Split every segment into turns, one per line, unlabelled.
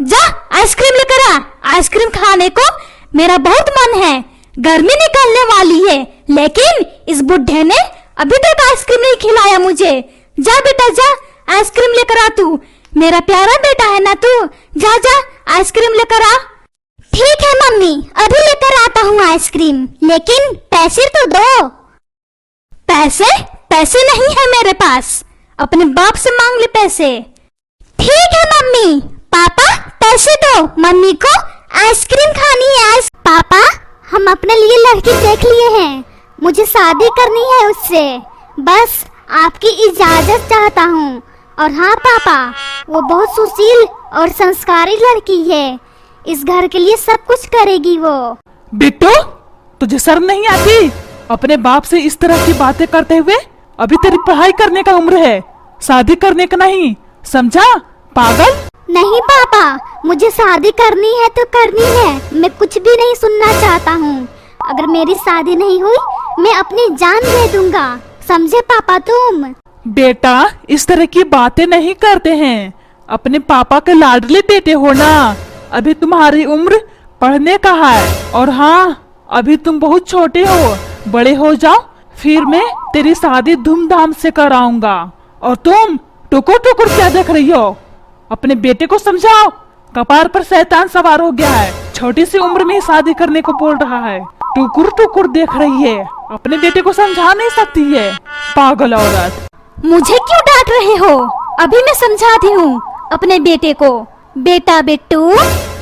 जा आइसक्रीम लेकर आ। आइसक्रीम खाने को मेरा बहुत मन है। गर्मी निकलने वाली है, लेकिन इस बुढ़े ने अभी तक आइसक्रीम नहीं खिलाया मुझे। जा बेटा जा, आइसक्रीम लेकर आ तू। मेरा प्यारा बेटा है ना तू। जा जा आइसक्रीम लेकर आ।
ठीक है मम्मी, अभी लेकर आता हूँ आइसक्रीम, लेकिन पैसे तो दो।
पैसे? पैसे नहीं है मेरे पास, अपने बाप से मांग ले पैसे।
ठीक है मम्मी। पापा पैसे दो, मम्मी को आइसक्रीम खानी है। पापा, हम अपने लिए लड़की देख लिए हैं, मुझे शादी करनी है उससे। बस आपकी इजाजत चाहता हूँ। और हाँ पापा, वो बहुत सुशील और संस्कारी लड़की है, इस घर के लिए सब कुछ करेगी वो।
बिट्टू, तुझे शर्म नहीं आती अपने बाप से इस तरह की बातें करते हुए? अभी तेरी पढ़ाई करने का उम्र है, शादी करने का नहीं, समझा पागल?
नहीं पापा, मुझे शादी करनी है तो करनी है, मैं कुछ भी नहीं सुनना चाहता हूँ। अगर मेरी शादी नहीं हुई, मैं अपनी जान दे दूंगा, समझे पापा तुम?
बेटा, इस तरह की बातें नहीं करते हैं, अपने पापा के लाडले बेटे हो ना। अभी तुम्हारी उम्र पढ़ने का है, और हाँ, अभी तुम बहुत छोटे हो, बड़े हो जाओ फिर मैं तेरी शादी धूमधाम से कराऊंगा। और तुम टुकुर टुकुर क्या देख रही हो? अपने बेटे को समझाओ, कपार पर शैतान सवार हो गया है, छोटी सी उम्र में ही शादी करने को बोल रहा है। टुकुर टुकुर देख रही है, अपने बेटे को समझा नहीं सकती है, पागल औरत।
मुझे क्यों डांट रहे हो? अभी मैं समझाती हूँ अपने बेटे को। बेटा बिट्टू,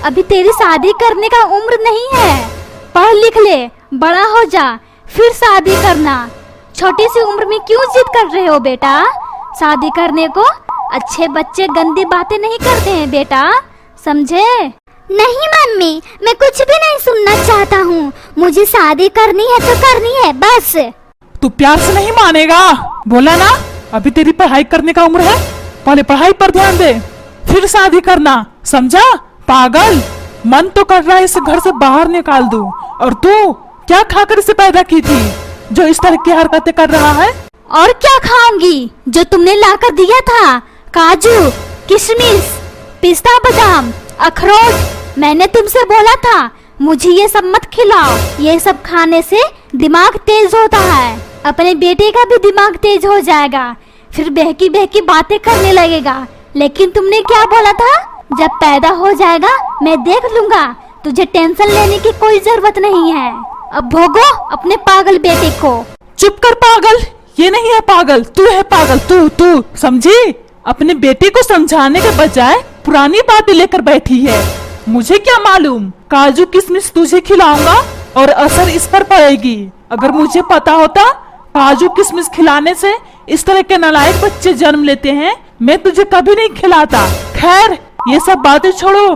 अभी तेरी शादी करने का उम्र नहीं है, पढ़ लिख ले, बड़ा हो जा, फिर शादी करना। छोटी सी उम्र में क्यों जिद कर रहे हो बेटा? शादी करने को अच्छे बच्चे गंदी बातें नहीं करते हैं बेटा, समझे?
नहीं मम्मी, मैं कुछ भी नहीं सुनना चाहता हूँ, मुझे शादी करनी है तो करनी है बस।
तू प्यार से नहीं मानेगा, बोला ना अभी तेरी पढ़ाई करने का उम्र है, पहले पढ़ाई पर ध्यान दे, फिर शादी करना, समझा पागल? मन तो कर रहा है इस घर से बाहर निकाल दूं, और तू क्या खाकर इसे पैदा की थी जो इस तरह की हरकतें कर रहा है?
और क्या खाऊंगी जो तुमने लाकर दिया था? काजू, किशमिश, पिस्ता बादाम, अखरोट। मैंने तुमसे बोला था मुझे ये सब मत खिलाओ, ये सब खाने से दिमाग तेज होता है। अपने बेटे का भी दिमाग तेज हो जाएगा, फिर बहकी बहकी बातें करने लगेगा। लेकिन तुमने क्या बोला था? जब पैदा हो जाएगा मैं देख लूंगा, तुझे टेंशन लेने की कोई जरूरत नहीं है। अब भोगो अपने पागल बेटे को।
चुप कर पागल, ये नहीं है पागल, तू है पागल, तू समझी? अपने बेटे को समझाने के बजाय पुरानी बातें लेकर बैठी है। मुझे क्या मालूम, काजू किशमिश तुझे खिलाऊंगा और असर इस पर पड़ेगी। अगर मुझे पता होता काजू किशमिश खिलाने से इस तरह के नालायक बच्चे जन्म लेते हैं, मैं तुझे कभी नहीं खिलाता। खैर, ये सब बातें छोड़ो,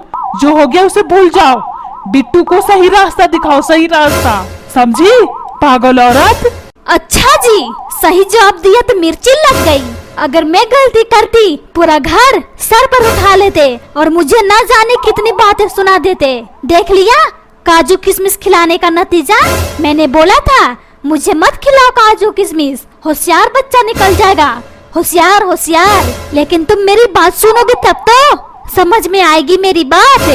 जो हो गया उसे भूल जाओ। बिट्टू को सही रास्ता दिखाओ, सही रास्ता, समझी पागल औरत?
अच्छा जी, सही जवाब दिया तो मिर्ची लग गई। अगर मैं गलती करती पूरा घर सर पर उठा लेते और मुझे ना जाने कितनी बातें सुना देते। देख लिया काजू किशमिश खिलाने का नतीजा? मैंने बोला था मुझे मत खिलाओ काजू किशमिश, होशियार बच्चा निकल जाएगा, होशियार होशियार। लेकिन तुम मेरी बात सुनोगे तब तो समझ में आएगी मेरी बात।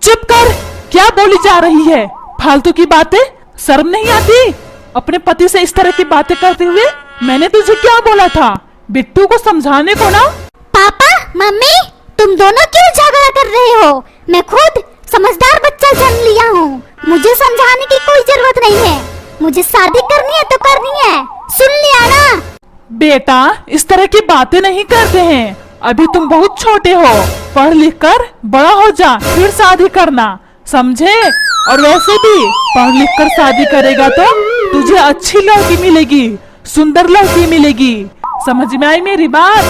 चुप कर, क्या बोली जा रही है? फालतू की बातें, शर्म नहीं आती अपने पति से इस तरह की बातें करते हुए? मैंने तुझे क्या बोला था बिट्टू को समझाने को ना?
पापा मम्मी, तुम दोनों क्यों झगड़ा कर रहे हो? मैं खुद समझदार बच्चा जन्म लिया हूँ, मुझे समझाने की कोई जरूरत नहीं है। मुझे शादी करनी है तो करनी है, सुन लिया ना?
बेटा, इस तरह की बातें नहीं करते हैं, अभी तुम बहुत छोटे हो, पढ़ लिख कर बड़ा हो जा, फिर शादी करना, समझे? और वैसे भी पढ़ लिख कर शादी करेगा तो तुझे अच्छी लड़की मिलेगी, सुंदर लड़की मिलेगी, समझ में आई मेरी बात?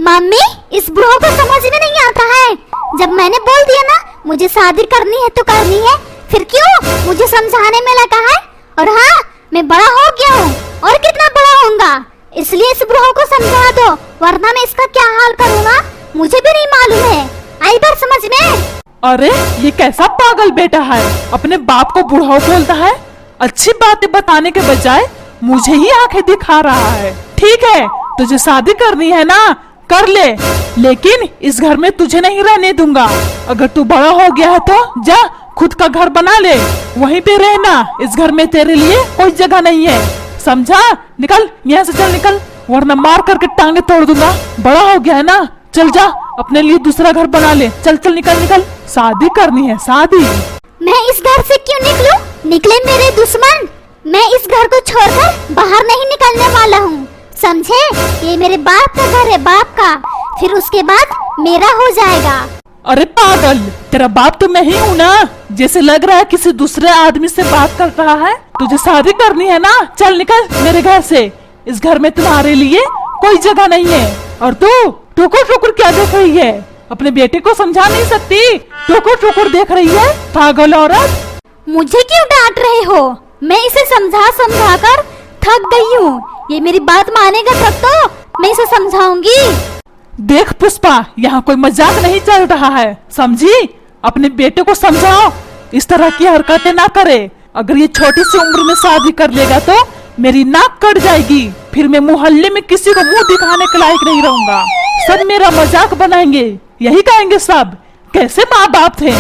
मम्मी, इस बुढ़ो को समझ में नहीं आता है। जब मैंने बोल दिया ना मुझे शादी करनी है तो करनी है, फिर क्यों मुझे समझाने में लगा है? और हाँ, मैं बड़ा हो गया हूँ, और कितना बड़ा होऊंगा, इसलिए इस बुढ़ो को समझा दो, वरना मैं इसका क्या हाल करूँगा मुझे भी नहीं मालूम है। आई बार समझ में?
अरे ये कैसा पागल बेटा है, अपने बाप को बुढ़ाऊ बोलता है, अच्छी बातें बताने के बजाय मुझे ही आंखें दिखा रहा है। ठीक है, तुझे शादी करनी है ना, कर ले, लेकिन इस घर में तुझे नहीं रहने दूंगा। अगर तू बड़ा हो गया है तो जा खुद का घर बना ले, वहीं पे रहना। इस घर में तेरे लिए कोई जगह नहीं है, समझा? निकल यहाँ से, चल निकल, वरना मार करके टांगे तोड़ दूंगा। बड़ा हो गया है ना, चल जा अपने लिए दूसरा घर बना ले। चल चल निकल निकल, शादी करनी है शादी।
मैं इस घर से क्यों निकलूं? निकले मेरे दुश्मन। मैं इस घर को छोड़कर बाहर नहीं निकलने वाला हूँ, समझे? ये मेरे बाप का घर है, बाप का, फिर उसके बाद मेरा हो जाएगा।
अरे पागल, तेरा बाप तो मैं ही हूँ ना। जैसे लग रहा है किसी दूसरे आदमी से बात कर रहा है। तुझे शादी करनी है ना, चल निकल मेरे घर से। इस घर में तुम्हारे लिए कोई जगह नहीं है। और तू टुकुर टुकुर क्या देख रही है? अपने बेटे को समझा नहीं सकती? टुकुर टुकुर देख रही है, पागल औरत।
मुझे क्यों डांट रहे हो? मैं इसे समझा समझा कर थक गई हूँ। ये मेरी बात मानेगा तब तो मैं इसे समझाऊंगी।
देख पुष्पा, यहाँ कोई मजाक नहीं चल रहा है, समझी? अपने बेटे को समझाओ, इस तरह की हरकतें ना करे। अगर ये छोटी सी उम्र में शादी कर लेगा तो मेरी नाक कट जाएगी, फिर मैं मोहल्ले में किसी को मुंह दिखाने के लायक नहीं रहूंगा। सब मेरा मजाक बनाएंगे, यही कहेंगे सब कैसे माँ बाप थे,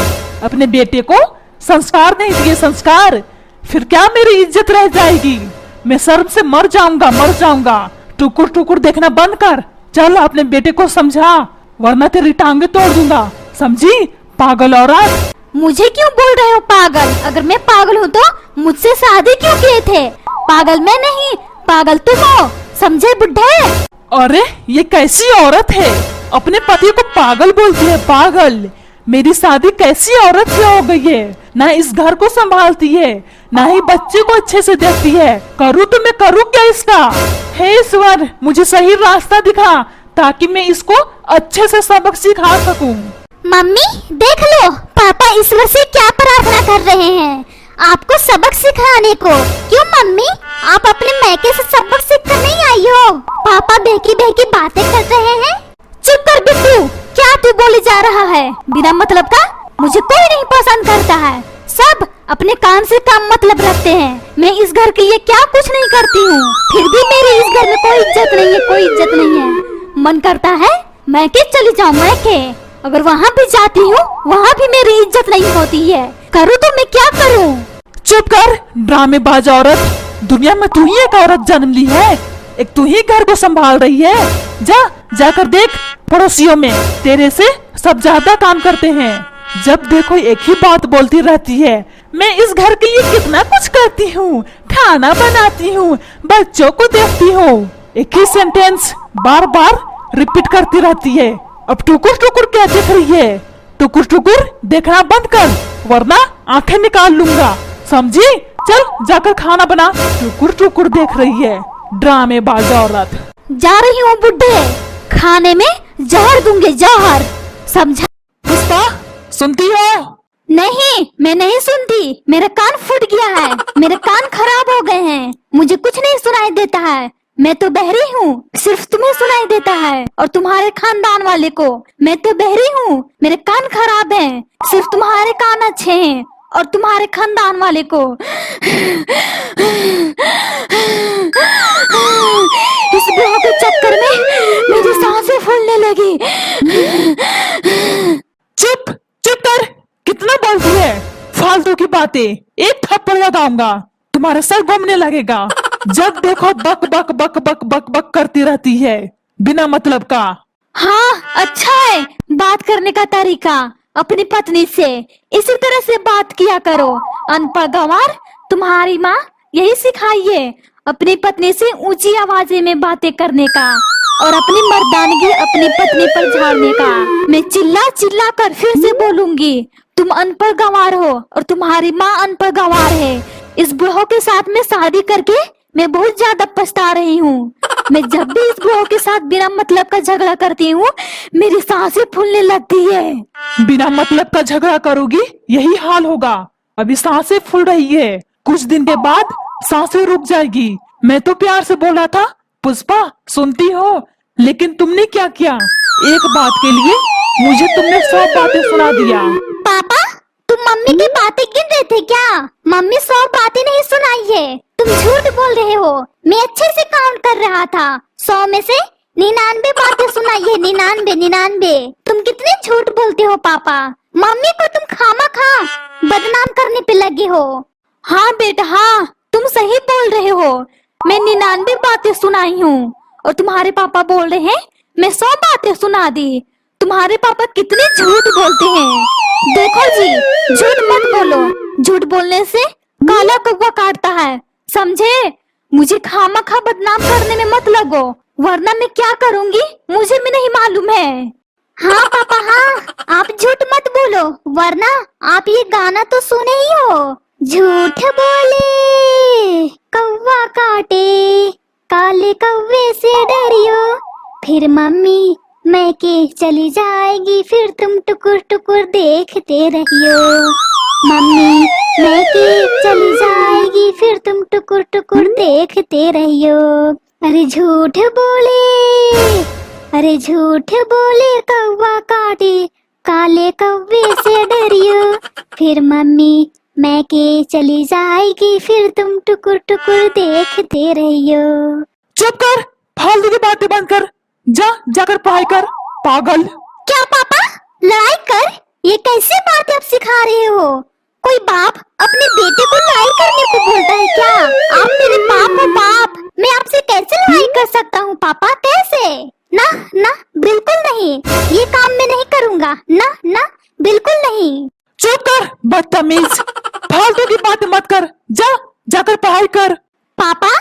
अपने बेटे को संस्कार नहीं दिए। संस्कार, फिर क्या मेरी इज्जत रह जाएगी? मैं शर्म से मर जाऊंगा, मर जाऊंगा। टुकुर टुकुर देखना बंद कर, चल अपने बेटे को समझा, वरना तेरी टांगे तोड़ दूंगा, समझी? पागल औरत।
मुझे क्यों बोल रहे हो पागल? अगर मैं पागल हूँ तो मुझसे शादी क्यों किए थे? पागल मैं नहीं, पागल तुम हो, समझे बुड्ढे?
अरे ये कैसी औरत है, अपने पति को पागल बोलती है? पागल, मेरी शादी कैसी औरत से हो गई है? ना इस घर को संभालती है, ना ही बच्चे को अच्छे से देखती है। करूँ तो मैं करूँ क्या इसका? हे ईश्वर, मुझे सही रास्ता दिखा ताकि मैं इसको अच्छे से सबक सिखा सकूं।
मम्मी देख लो, पापा ईश्वर से क्या प्रार्थना कर रहे हैं, आपको सबक सिखाने को। क्यों मम्मी, आप अपने मायके से सबक सीख कर नहीं आई हो? पापा बहकी बहकी बातें कर रहे हैं।
चुप कर बिट्टू, क्या तू बोले जा रहा है बिना मतलब का? मुझे कोई नहीं पसंद करता है, सब अपने काम से काम मतलब रखते हैं। मैं इस घर के लिए क्या कुछ नहीं करती हूँ, फिर भी मेरी इस घर में कोई इज्जत नहीं है, कोई इज्जत नहीं है। मन करता है मैं के चली जाऊँ, मैं के अगर वहाँ भी जाती हूँ वहाँ भी मेरी इज्जत नहीं होती है। करूँ तो मैं क्या करूँ?
चुप कर ड्रामेबाज औरत, दुनिया में तू ही एक औरत जन्म ली है, एक तू ही घर को संभाल रही है। जा जाकर देख, पड़ोसियों में तेरे से सब ज्यादा काम करते हैं। जब देखो एक ही बात बोलती रहती है, मैं इस घर के लिए कितना कुछ करती हूँ, खाना बनाती हूँ, बच्चों को देखती हूँ। एक ही सेंटेंस बार बार रिपीट करती रहती है। अब टुकुर टुकुर क्या देख रही है? टुकुर टुकुर देखना बंद कर, वरना आंखें निकाल लूंगा, समझी? चल जाकर खाना बना। टुकुर टुकुर देख रही है, ड्रामेबाज औरत।
जा रही हूँ बुड्ढे, खाने में जहर दूंगे, जहर, समझा?
पुष्पा सुनती हो?
नहीं, मैं नहीं सुनती, मेरा कान फूट गया है, मेरे कान खराब हो गए हैं, मुझे कुछ नहीं सुनाई देता है। मैं तो बहरी हूँ, सिर्फ तुम्हें सुनाई देता है और तुम्हारे खानदान वाले को। मैं तो बहरी हूँ, मेरे कान खराब हैं, सिर्फ तुम्हारे कान अच्छे हैं और तुम्हारे खानदान वाले को। इस बुआ के चक्कर में मेरी सांसें फूलने लगी।
चुप चुप कर, कितना बोलती है फालतू की बातें। एक थप्पड़ लगाऊंगा, तुम्हारे सर घूमने लगेगा। जब देखो बक बक बक बक बक बक करती रहती है बिना मतलब का।
हाँ, अच्छा है बात करने का तरीका। अपनी पत्नी से इसी तरह से बात किया करो। अनपढ़ गंवार, तुम्हारी माँ यही सिखाई है, अपनी पत्नी से ऊंची आवाज़ में बातें करने का और अपनी मर्दानगी अपनी पत्नी पर झाड़ने का। मैं चिल्ला चिल्ला कर फिर से बोलूंगी, तुम अनपढ़ गंवार हो और तुम्हारी माँ अनपढ़ गंवार है। इस बुढ़ो के साथ में शादी करके मैं बहुत ज्यादा पछता रही हूँ। मैं जब भी इस बुढ़ो के साथ बिना मतलब का झगड़ा करती हूँ मेरी सांसें फूलने लगती है।
बिना मतलब का झगड़ा करोगी यही हाल होगा। अभी सांसें फूल रही है, कुछ दिन के बाद सांसें रुक जाएगी। मैं तो प्यार से बोला था पुष्पा सुनती हो, लेकिन तुमने क्या किया? एक बात के लिए मुझे तुमने सब बातें सुना दिया।
पापा तुम मम्मी की बातें गिन रहे थे क्या? मम्मी 100 बातें नहीं सुनाई है, तुम झूठ बोल रहे हो। मैं अच्छे से काउंट कर रहा था, 100 में से 99 बातें सुनाइए, 99। तुम कितने झूठ बोलते हो पापा। मम्मी को तुम खामा बदनाम करने पे लगे हो।
हाँ बेटा हाँ, तुम सही बोल रहे हो। मैं 99 बातें सुनाई हूँ और तुम्हारे पापा बोल रहे हैं मैं 100 बातें सुना दी। तुम्हारे पापा कितने झूठ बोलते हैं। देखो जी, झूठ मत बोलो। झूठ बोलने से काला कौवा काटता है, समझे। मुझे खामखा बदनाम करने में मत लगो, वरना मैं क्या करूँगी मुझे भी नहीं मालूम है।
हाँ पापा हाँ, आप झूठ मत बोलो, वरना आप ये गाना तो सुने ही हो। झूठ बोले कौवा काटे, काले कौवे से डरियो, फिर मम्मी मैं के चली जाएगी, फिर तुम टुकुर टुकुर देखते रहियो। मम्मी मैं के चली जाएगी, फिर तुम टुकुर टुकुर देखते रहियो। अरे झूठ बोले, अरे झूठ बोले कौवा काटे, काले कौवे से डरियो, फिर मम्मी मैं के चली जाएगी, फिर तुम टुकुर टुकुर देखते रहियो।
चुप कर, फालतू की बातें बंद कर। जाकर पढ़ाई कर, पागल।
क्या पापा लड़ाई कर? ये कैसे बातें आप सिखा रहे हो? कोई बाप अपने बेटे को लड़ाई करने को बोलता है क्या? आप मेरे बाप हो बाप, मैं आपसे कैसे लड़ाई कर सकता हूँ पापा, कैसे? ना ना बिल्कुल नहीं, ये काम मैं नहीं करूँगा, ना ना बिल्कुल नहीं।
चुप कर बदतमीज, फालतू की बातें मत कर। जाकर पढ़ाई कर।
पापा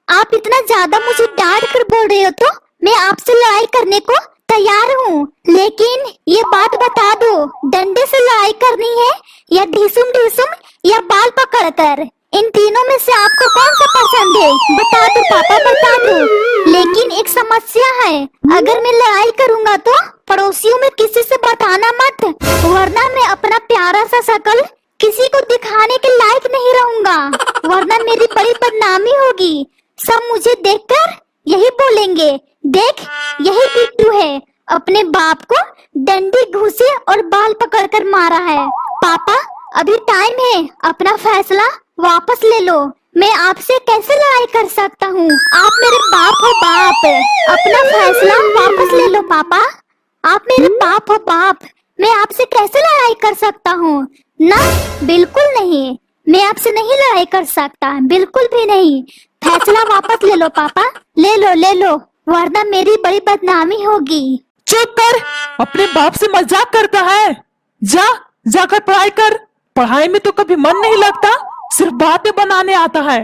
आप इतना ज्यादा मुझे डांट कर बोल रहे हो तो मैं आपसे लड़ाई करने को तैयार हूँ, लेकिन ये बात बता दो, डंडे से लड़ाई करनी है या ढिसुम ढिसुम या बाल पकड़कर? इन तीनों में से आपको कौन सा पसंद है? बता दो पापा, बता दो। लेकिन एक समस्या है, अगर मैं लड़ाई करूँगा तो पड़ोसियों में किसी से बताना मत, वरना मैं अपना प्यारा सा शकल किसी को दिखाने के लायक नहीं रहूंगा, वरना मेरी बड़ी बदनामी होगी। सब मुझे देखकर यही बोलेंगे, देख यही बिट्टू है, अपने बाप को डंडी घुसे और बाल पकड़कर मारा है। पापा अभी टाइम है, अपना फैसला वापस ले लो। मैं आपसे कैसे लड़ाई कर सकता हूँ? आप मेरे बाप हो बाप, अपना फैसला वापस ले लो पापा। आप मेरे बाप हो बाप, मैं आपसे कैसे लड़ाई कर सकता हूँ? ना बिल्कुल नहीं, मैं आपसे नहीं लड़ाई कर सकता, बिल्कुल भी नहीं। फैसला वापस ले लो पापा, ले लो, वरना मेरी बड़ी बदनामी होगी।
चुप कर, अपने बाप से मजाक करता है। जाकर पढ़ाई कर। पढ़ाई में तो कभी मन नहीं लगता, सिर्फ बातें बनाने आता है,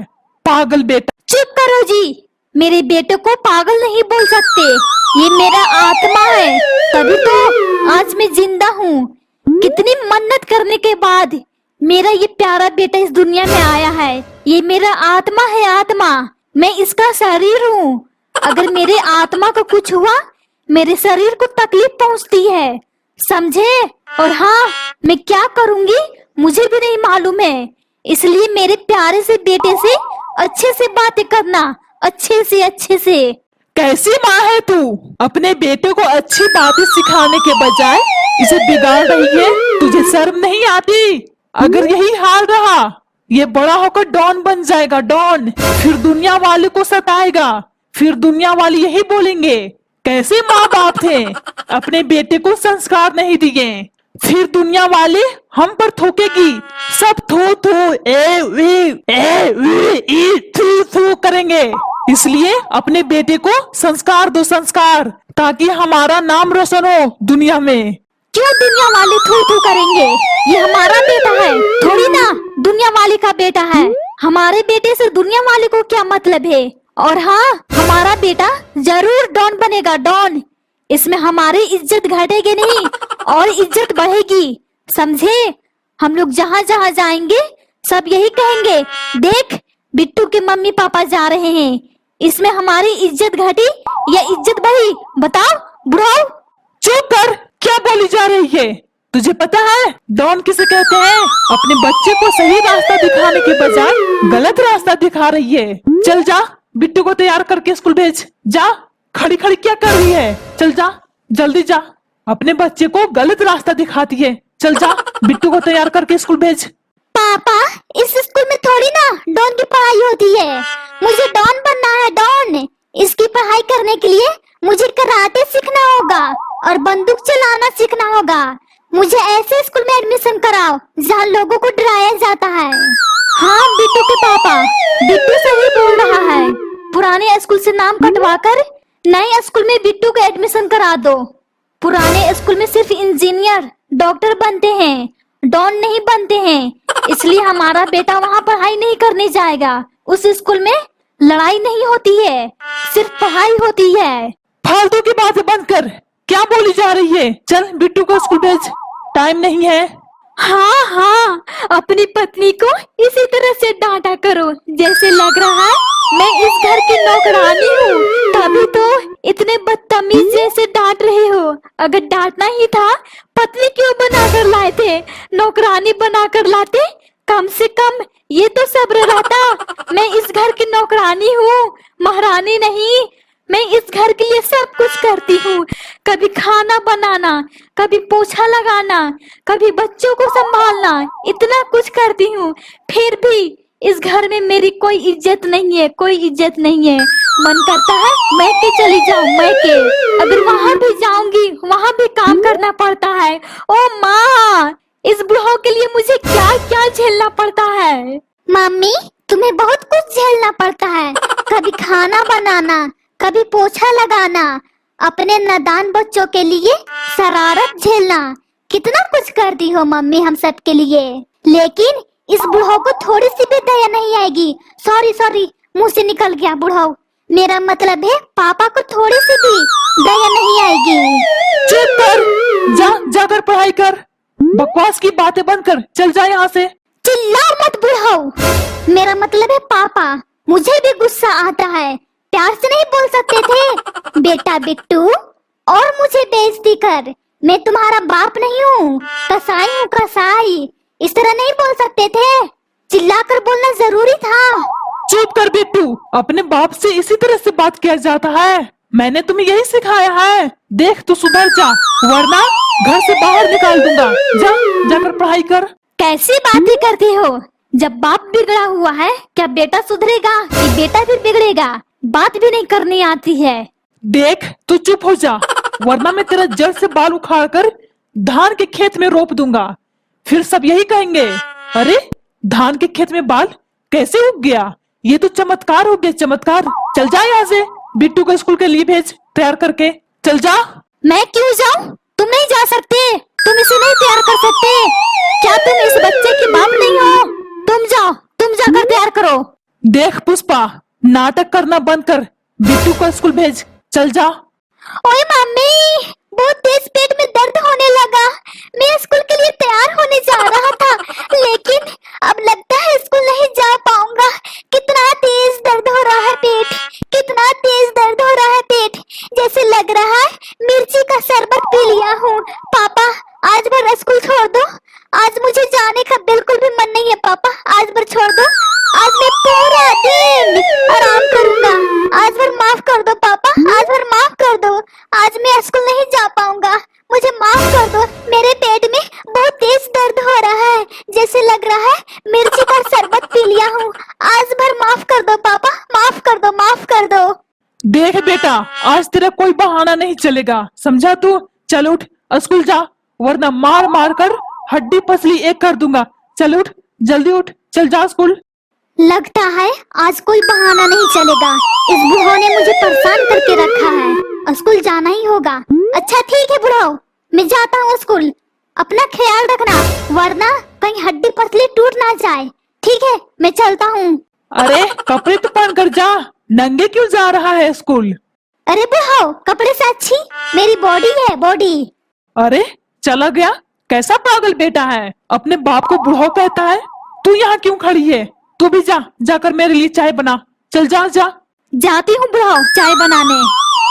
पागल बेटा।
चुप करो जी, मेरे बेटे को पागल नहीं बोल सकते, ये मेरा आत्मा है, तभी तो आज मैं जिंदा हूँ। कितनी मन्नत करने के बाद मेरा ये प्यारा बेटा इस दुनिया में आया है। ये मेरा आत्मा है, आत्मा, मैं इसका शरीर हूँ। अगर मेरे आत्मा को कुछ हुआ, मेरे शरीर को तकलीफ पहुँचती है, समझे। और हाँ, मैं क्या करूँगी मुझे भी नहीं मालूम है, इसलिए मेरे प्यारे से बेटे से अच्छे से बातें करना, अच्छे से।
कैसी माँ है तू? अपने बेटे को अच्छी बातें सिखाने के बजाय इसे बिगाड़ रही है। तुझे शर्म नहीं आती? अगर यही हाल रहा, ये बड़ा होकर डॉन बन जाएगा, डॉन। फिर दुनिया वाले को सताएगा, फिर दुनिया वाले यही बोलेंगे कैसे माँ बाप थे, अपने बेटे को संस्कार नहीं दिए। फिर दुनिया वाले हम पर थूकेगी, सब थू थू करेंगे। इसलिए अपने बेटे को संस्कार दो, संस्कार, ताकि हमारा नाम रोशन हो दुनिया में।
क्यों दुनिया वाले थू करेंगे? ये हमारा बेटा है, थोड़ी ना दुनिया वाले का बेटा है। हमारे बेटे से दुनिया वाले को क्या मतलब है? और हाँ, हमारा बेटा जरूर डॉन बनेगा, डॉन। इसमें हमारी इज्जत घटेगी नहीं और इज्जत बढ़ेगी, समझे। हम लोग जहाँ जहाँ जाएंगे सब यही कहेंगे, देख बिट्टू के मम्मी पापा जा रहे हैं। इसमें हमारी इज्जत घटी या इज्जत बढ़ी? बताओ बुढ़ाओ।
चुप कर, क्या बोली जा रही है? तुझे पता है डॉन किसे कहते हैं? अपने बच्चे को सही रास्ता दिखाने के बजाय गलत रास्ता दिखा रही है। चल जा, बिट्टू को तैयार करके स्कूल भेज। जा, खड़ी खड़ी क्या कर रही है? चल जा, जल्दी जा, अपने बच्चे को गलत रास्ता दिखाती है। चल जा, बिट्टू को तैयार करके स्कूल भेज।
पापा इस स्कूल में थोड़ी ना डॉन की पढ़ाई होती है, मुझे डॉन बनना है, डॉन। इसकी पढ़ाई करने के लिए मुझे कराटे सीखना होगा और बंदूक चलाना सीखना होगा। मुझे ऐसे स्कूल में एडमिशन कराओ जहाँ लोगों को डराया जाता है।
हाँ बिट्टू के पापा, बिट्टू सही बोल रहा है। पुराने स्कूल से नाम कटवाकर नए स्कूल में बिट्टू का एडमिशन करा दो। पुराने स्कूल में सिर्फ इंजीनियर डॉक्टर बनते हैं, डॉन नहीं बनते हैं। इसलिए हमारा बेटा वहाँ पढ़ाई नहीं करने जाएगा। उस स्कूल में लड़ाई नहीं होती है, सिर्फ पढ़ाई होती है।
फालतू की बातें बंद कर। क्या बोली जा रही है? चल बिट्टू को स्कूल भेज, टाइम नहीं है।
हाँ हाँ, अपनी पत्नी को इसी तरह से डांटा करो जैसे लग रहा है मैं इस घर की नौकरानी हूँ। तभी तो इतने बदतमीज जैसे डांट रहे हो। अगर डांटना ही था पत्नी क्यों बनाकर लाए थे? नौकरानी बनाकर लाते, कम से कम ये तो सब्र रहता। मैं इस घर की नौकरानी हूँ, महारानी नहीं। मैं इस घर के लिए सब कुछ करती हूँ, कभी खाना बनाना, कभी पोछा लगाना, कभी बच्चों को संभालना, इतना कुछ करती हूँ। फिर भी इस घर में मेरी कोई इज्जत नहीं है, कोई इज्जत नहीं है। मन करता है मैं के चली जाऊं, मैं के। अगर वहां भी जाऊंगी वहां भी काम करना पड़ता है। ओ माँ, इस बुढ़ाओ के लिए मुझे क्या क्या झेलना पड़ता है।
मम्मी, तुम्हें बहुत कुछ झेलना पड़ता है। कभी खाना बनाना, कभी पोछा लगाना, अपने नादान बच्चों के लिए शरारत झेलना, कितना कुछ करती हो मम्मी हम सब के लिए। लेकिन इस बुढ़ाओ को थोड़ी सी भी दया नहीं आएगी। सॉरी सॉरी, मुंह से निकल गया बुढ़ाओ। मेरा मतलब है पापा को थोड़ी सी भी दया नहीं आएगी।
चुप कर, जाकर पढ़ाई कर। बकवास की बातें बंद कर, चल जा यहाँ से।
चिल्ला मत बुढ़ाओ। मेरा मतलब है पापा, मुझे भी गुस्सा आता है। प्यार से नहीं बोल सकते थे बेटा बिट्टू और मुझे बेइज्जती कर। मैं तुम्हारा बाप नहीं हूँ, कसाई हूँ कसाई। इस तरह नहीं बोल सकते थे, चिल्लाकर बोलना जरूरी था।
चुप कर बिट्टू, अपने बाप से इसी तरह से बात किया जाता है। मैंने तुम्हें यही सिखाया है। देख तू सुधर जा, वरना घर से बाहर निकाल दूंगा। जाकर पढ़ाई कर।
कैसी बातें करती हो? जब बाप बिगड़ा हुआ है, क्या बेटा सुधरेगा कि बेटा भी बिगड़ेगा? बात भी नहीं करनी आती है।
देख तू चुप हो जा, वरना मैं तेरा जड़ से बाल उखाड़ कर धान के खेत में रोप दूंगा। फिर सब यही कहेंगे, अरे धान के खेत में बाल कैसे उग गया? ये तो चमत्कार हो गया, चमत्कार। चल जा यहाँ से, बिट्टू को स्कूल के लिए भेज तैयार करके। चल जा।
मैं क्यों जाऊँ? तुम नहीं जा सकते, तुम इसे नहीं तैयार कर सकते। क्या तुम इस बच्चे की बाप नहीं हो? तुम जाओ, तुम जाकर तैयार करो।
देख पुष्पा, नाटक करना बंद कर, बिट्टू को स्कूल भेज। चल जा।
ओए मम्मी, बहुत तेज पेट में दर्द होने लगा। मैं स्कूल के लिए तैयार होने जा रहा था, लेकिन अब लगता है स्कूल नहीं जा पाऊंगा। कितना तेज दर्द हो रहा है पेट, कितना तेज दर्द हो रहा है पेट। जैसे लग रहा है मिर्ची का शरबत पी लिया हूँ। पापा, आज भर स्कूल छोड़ दो। आज मुझे जाने का बिल्कुल भी मन नहीं है पापा, आज भर छोड़ दो। आज मैं पूरा दिन आराम करूंगा। आज भर माफ कर दो पापा, आज भर माफ कर दो। आज मैं स्कूल नहीं जा पाऊंगा, मुझे माफ कर दो। मेरे पेट में बहुत तेज दर्द हो रहा है, जैसे लग रहा है मिर्ची का शरबत पी लिया हूँ। आज भर माफ कर दो पापा, माफ कर दो, माफ कर दो।
देख बेटा, आज तेरा कोई बहाना नहीं चलेगा, समझा तू? चल उठ, स्कूल जा, वरना मार मार कर हड्डी पसली एक कर दूंगा। चल उठ, जल्दी उठ, चल जा स्कूल।
लगता है आज कोई बहाना नहीं चलेगा। इस बुढ़ाओ ने मुझे परेशान करके रखा है, स्कूल जाना ही होगा। अच्छा ठीक है बुढ़ाओ, मैं जाता हूँ स्कूल। अपना ख्याल रखना, वरना कहीं हड्डी पसली टूट ना जाए। ठीक है, मैं चलता हूँ।
अरे कपड़े तो पहन कर जा, नंगे क्यों जा रहा है स्कूल?
अरे बुढ़ाओ, कपड़े से अच्छी मेरी बॉडी है, बॉडी।
अरे चला गया, कैसा पागल बेटा है, अपने बाप को बुढ़ाओ कहता है। तू यहाँ क्यों खड़ी है? तू भी जा, जाकर मेरे लिए चाय बना। चल जा जा।
जाती हूँ बुढ़ाओ चाय बनाने।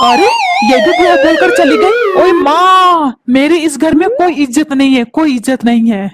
अरे ये भी बुढ़ा बोलकर चली गई। ओए माँ, मेरे इस घर में कोई इज्जत नहीं है, कोई इज्जत नहीं है।